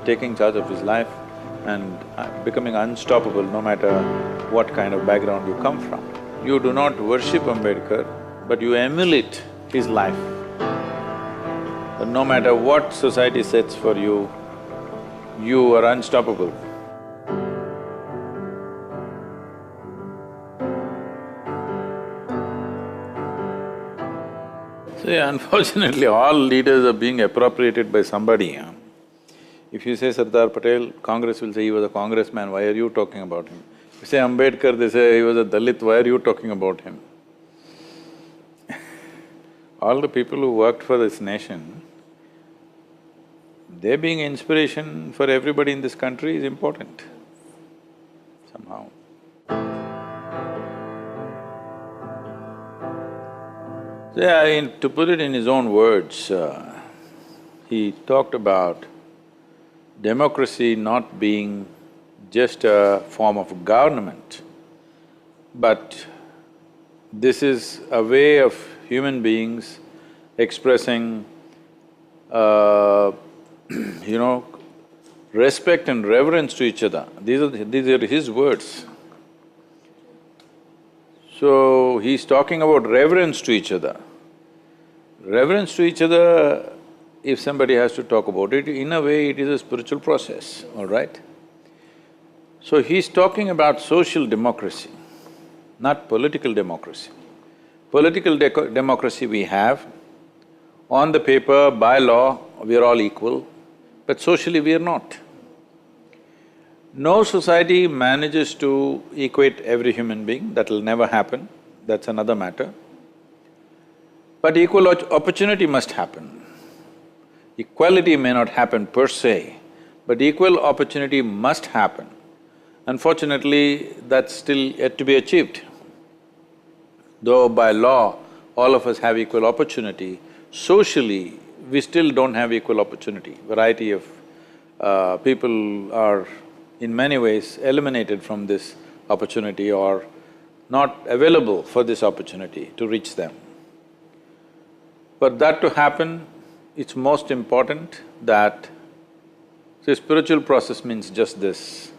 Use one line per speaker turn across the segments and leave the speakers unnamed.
taking charge of his life and becoming unstoppable no matter what kind of background you come from. You do not worship Ambedkar, but you emulate his life. But no matter what society sets for you, you are unstoppable. See, unfortunately, all leaders are being appropriated by somebody, huh? If you say Sardar Patel, Congress will say he was a congressman, why are you talking about him? If you say Ambedkar, they say he was a Dalit, why are you talking about him? All the people who worked for this nation, they being inspiration for everybody in this country is important, somehow. Yeah, to put it in his own words, he talked about democracy not being just a form of government, but this is a way of human beings expressing, respect and reverence to each other. These are his words. So, he's talking about reverence to each other. Reverence to each other, if somebody has to talk about it, in a way it is a spiritual process, all right? So, he's talking about social democracy, not political democracy. Political democracy we have, on the paper, by law, we are all equal, but socially we are not. No society manages to equate every human being, that'll never happen, that's another matter. But equal opportunity must happen. Equality may not happen per se, but equal opportunity must happen. Unfortunately, that's still yet to be achieved. Though by law, all of us have equal opportunity, socially, we still don't have equal opportunity. Variety of people are in many ways eliminated from this opportunity or not available for this opportunity to reach them. For that to happen, it's most important that… See, spiritual process means just this,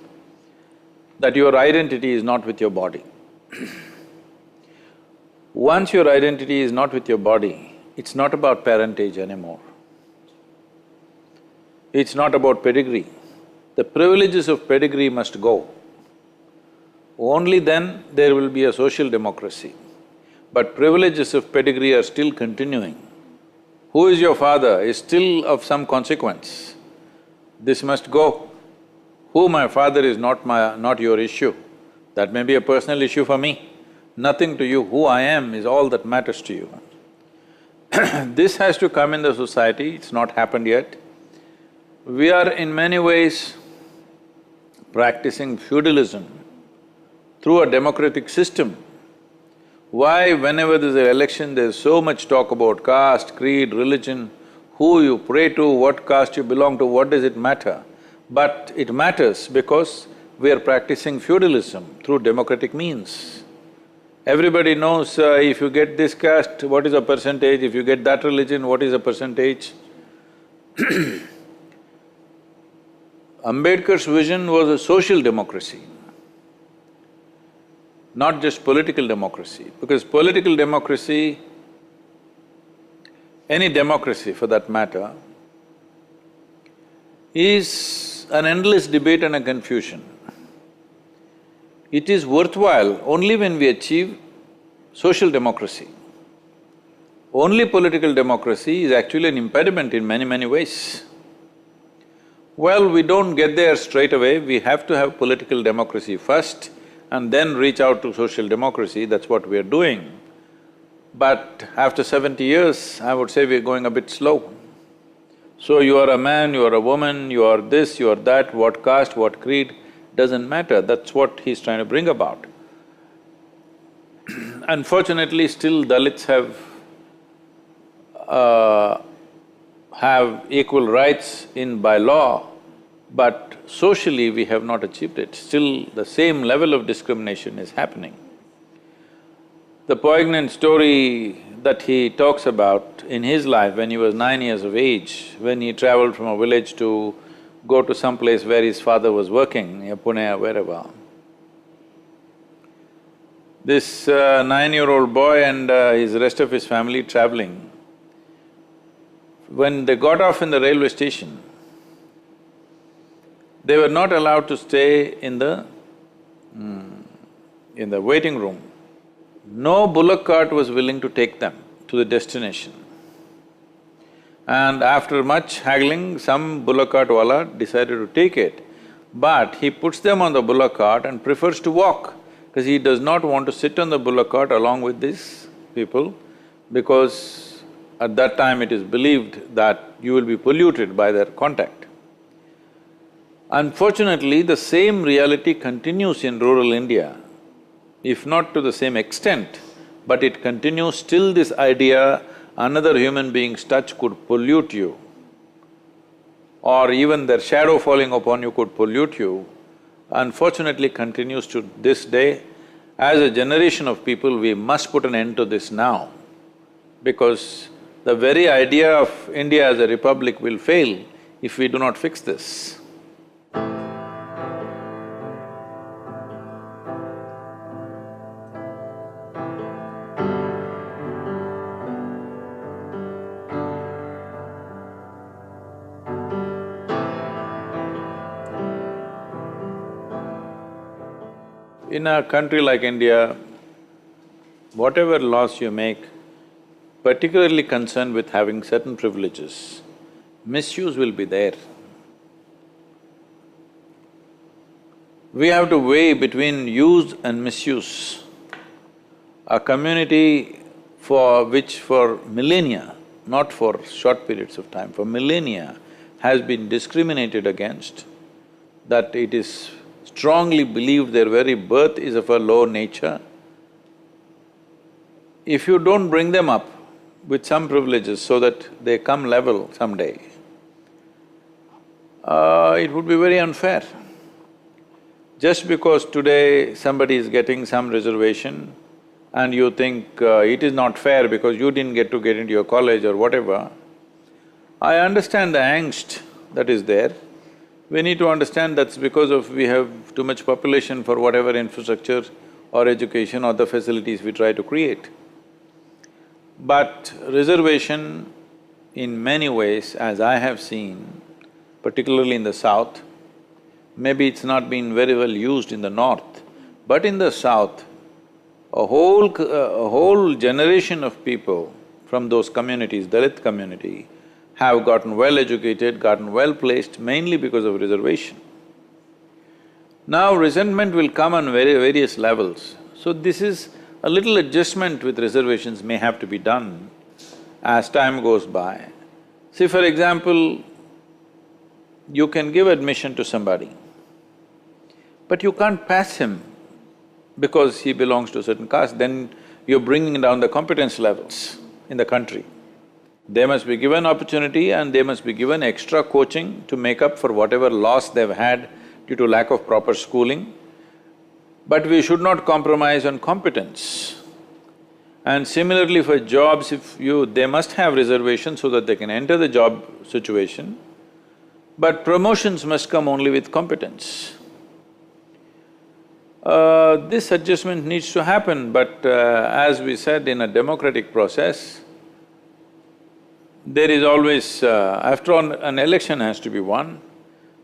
that your identity is not with your body. Once your identity is not with your body, it's not about parentage anymore. It's not about pedigree. The privileges of pedigree must go. Only then there will be a social democracy. But privileges of pedigree are still continuing. Who is your father is still of some consequence. This must go. Who my father is not your issue. That may be a personal issue for me. Nothing to you. Who I am is all that matters to you. This has to come in the society, it's not happened yet. We are in many ways practicing feudalism through a democratic system. Why whenever there's an election, there's so much talk about caste, creed, religion, who you pray to, what caste you belong to, what does it matter? But it matters because we are practicing feudalism through democratic means. Everybody knows if you get this caste, what is a percentage, if you get that religion, what is a percentage. Ambedkar's vision was a social democracy, not just political democracy, because political democracy, any democracy for that matter, is an endless debate and a confusion. It is worthwhile only when we achieve social democracy. Only political democracy is actually an impediment in many ways. Well, we don't get there straight away, we have to have political democracy first and then reach out to social democracy, that's what we are doing. But after 70 years, I would say we're going a bit slow. So you are a man, you are a woman, you are this, you are that, what caste, what creed, doesn't matter, that's what he's trying to bring about. Unfortunately, still Dalits have equal rights by law, but socially we have not achieved it. Still the same level of discrimination is happening. The poignant story that he talks about in his life when he was 9 years of age, when he traveled from a village to go to some place where his father was working, near Pune or wherever. This 9-year-old boy and his rest of his family traveling, when they got off in the railway station, they were not allowed to stay in the waiting room. No bullock cart was willing to take them to the destination. And after much haggling, some bullock cart wala decided to take it, but he puts them on the bullock cart and prefers to walk, because he does not want to sit on the bullock cart along with these people, because at that time it is believed that you will be polluted by their contact. Unfortunately, the same reality continues in rural India, if not to the same extent, but it continues still. This idea another human being's touch could pollute you, or even their shadow falling upon you could pollute you, unfortunately continues to this day. As a generation of people, we must put an end to this now, because the very idea of India as a republic will fail if we do not fix this. In a country like India, whatever laws you make, particularly concerned with having certain privileges, misuse will be there. We have to weigh between use and misuse. A community which for millennia, not for short periods of time, for millennia has been discriminated against, that it is strongly believed their very birth is of a low nature. If you don't bring them up with some privileges so that they come level someday, it would be very unfair. Just because today somebody is getting some reservation and you think it is not fair because you didn't get into your college or whatever, I understand the angst that is there. We need to understand that's because of we have too much population for whatever infrastructure or education or the facilities we try to create. But reservation in many ways, as I have seen, particularly in the south, maybe it's not been very well used in the north, but in the south, a whole generation of people from those communities, Dalit community, have gotten well educated, gotten well placed mainly because of reservation. Now resentment will come on various levels, so this is a little adjustment with reservations may have to be done as time goes by. See, for example, you can give admission to somebody, but you can't pass him because he belongs to a certain caste, then you're bringing down the competence levels in the country. They must be given opportunity and they must be given extra coaching to make up for whatever loss they've had due to lack of proper schooling. But we should not compromise on competence. And similarly for jobs, they must have reservations so that they can enter the job situation, but promotions must come only with competence. This adjustment needs to happen, but as we said, in a democratic process, there is always… after all, an election has to be won.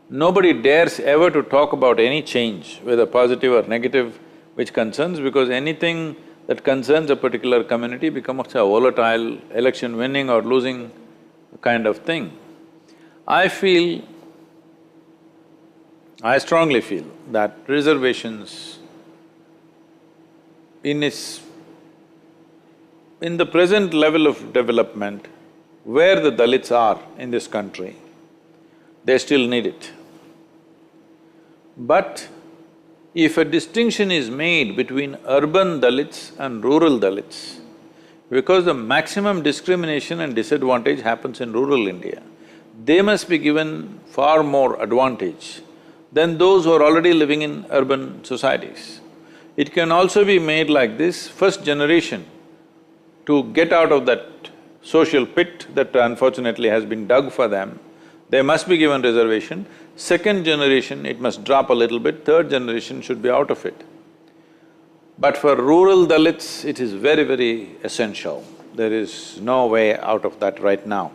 Nobody dares ever to talk about any change, whether positive or negative, which concerns, because anything that concerns a particular community becomes a volatile, election winning or losing kind of thing. I strongly feel that reservations in the present level of development, where the Dalits are in this country, they still need it. But if a distinction is made between urban Dalits and rural Dalits, because the maximum discrimination and disadvantage happens in rural India, they must be given far more advantage than those who are already living in urban societies. It can also be made like this: first generation to get out of that social pit that unfortunately has been dug for them, They must be given reservation. Second generation, it must drop a little bit, third generation should be out of it. But for rural Dalits, it is very, very essential. There is no way out of that right now,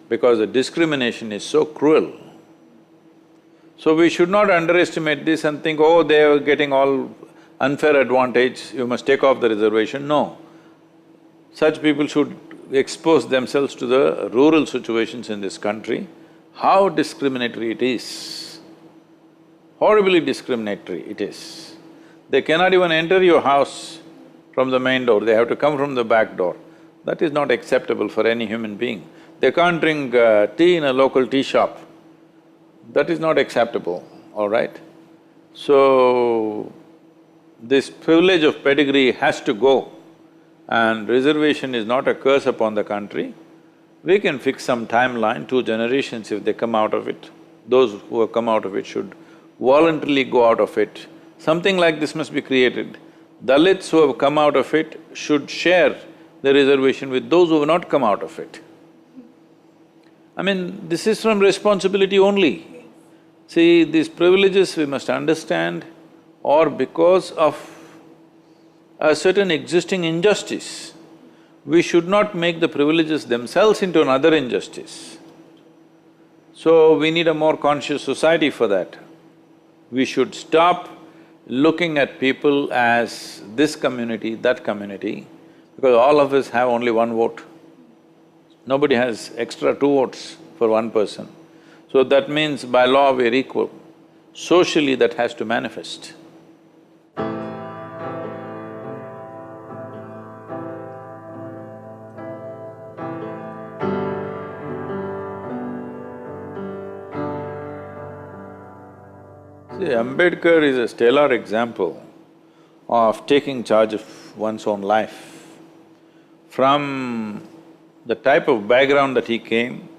because the discrimination is so cruel. So we should not underestimate this and think, oh, they are getting all unfair advantage, you must take off the reservation. No. Such people should expose themselves to the rural situations in this country, how discriminatory it is. Horribly discriminatory it is. They cannot even enter your house from the main door, they have to come from the back door. That is not acceptable for any human being. They can't drink tea in a local tea shop. That is not acceptable, all right? So, this privilege of pedigree has to go, and reservation is not a curse upon the country. We can fix some timeline, 2 generations if they come out of it. Those who have come out of it should voluntarily go out of it. Something like this must be created. Dalits who have come out of it should share the reservation with those who have not come out of it. I mean, this is from responsibility only. See, these privileges we must understand are because of a certain existing injustice. We should not make the privileges themselves into another injustice. So, we need a more conscious society for that. We should stop looking at people as this community, that community, because all of us have only one vote. Nobody has extra 2 votes for one person. So that means by law we're equal. Socially that has to manifest. See, Ambedkar is a stellar example of taking charge of one's own life. From the type of background that he came,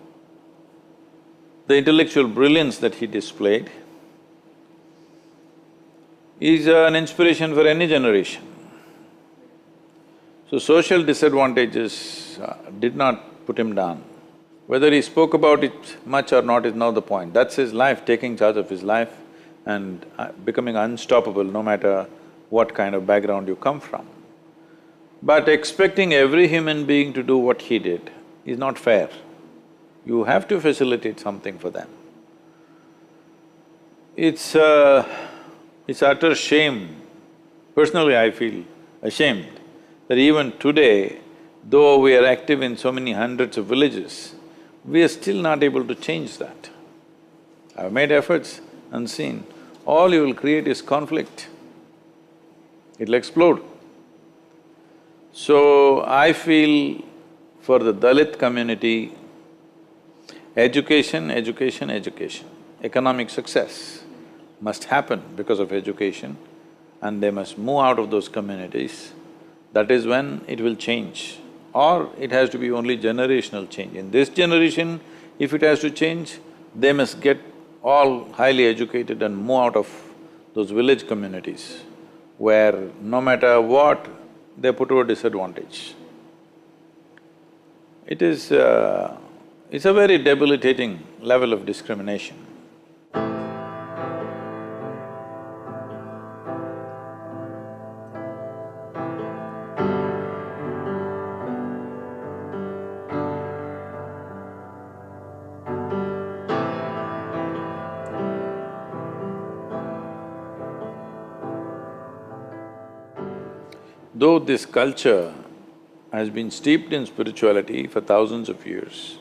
the intellectual brilliance that he displayed, is an inspiration for any generation. So social disadvantages did not put him down. Whether he spoke about it much or not is now the point. That's his life, taking charge of his life and becoming unstoppable no matter what kind of background you come from. But expecting every human being to do what he did is not fair. You have to facilitate something for them. It's utter shame. Personally, I feel ashamed that even today, though we are active in so many hundreds of villages, we are still not able to change that. I've made efforts unseen. All you will create is conflict. It'll explode. So, I feel for the Dalit community, education, education, education. Economic success must happen because of education, and they must move out of those communities. That is when it will change. Or it has to be only generational change. In this generation, if it has to change, they must get all highly educated and move out of those village communities where no matter what, they're put to a disadvantage. It's a very debilitating level of discrimination. Though this culture has been steeped in spirituality for thousands of years,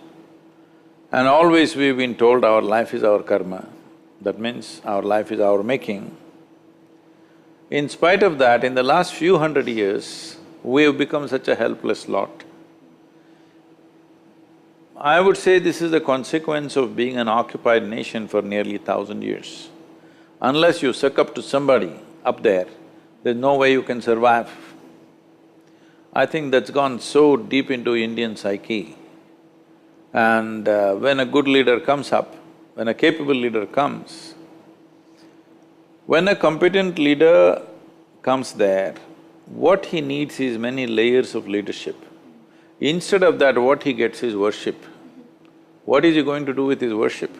and always we've been told our life is our karma, that means our life is our making. In spite of that, in the last few hundred years, we have become such a helpless lot. I would say this is the consequence of being an occupied nation for nearly 1,000 years. Unless you suck up to somebody up there, there's no way you can survive. I think that's gone so deep into Indian psyche. And when a good leader comes up, when a capable leader comes, when a competent leader comes there, what he needs is many layers of leadership. Instead of that, what he gets is worship. What is he going to do with his worship?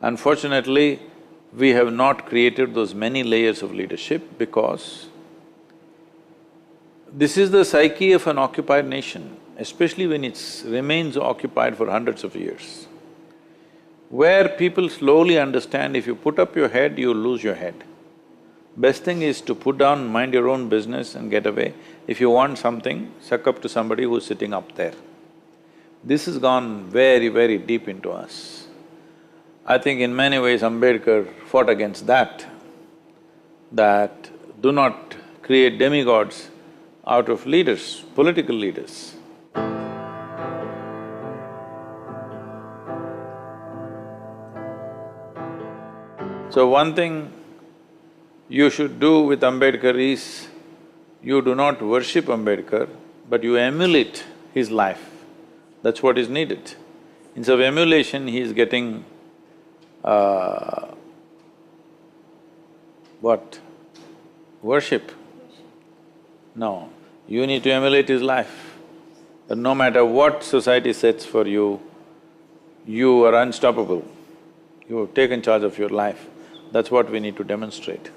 Unfortunately, we have not created those many layers of leadership because this is the psyche of an occupied nation, especially when it remains occupied for hundreds of years, where people slowly understand if you put up your head, you'll lose your head. Best thing is to put down, mind your own business and get away. If you want something, suck up to somebody who's sitting up there. This has gone very, very deep into us. I think in many ways Ambedkar fought against that do not create demigods out of leaders, political leaders. So one thing you should do with Ambedkar is, you do not worship Ambedkar, but you emulate his life. That's what is needed. Instead of emulation, he is getting what? Worship? No, you need to emulate his life. That no matter what society sets for you, you are unstoppable. You have taken charge of your life. That's what we need to demonstrate.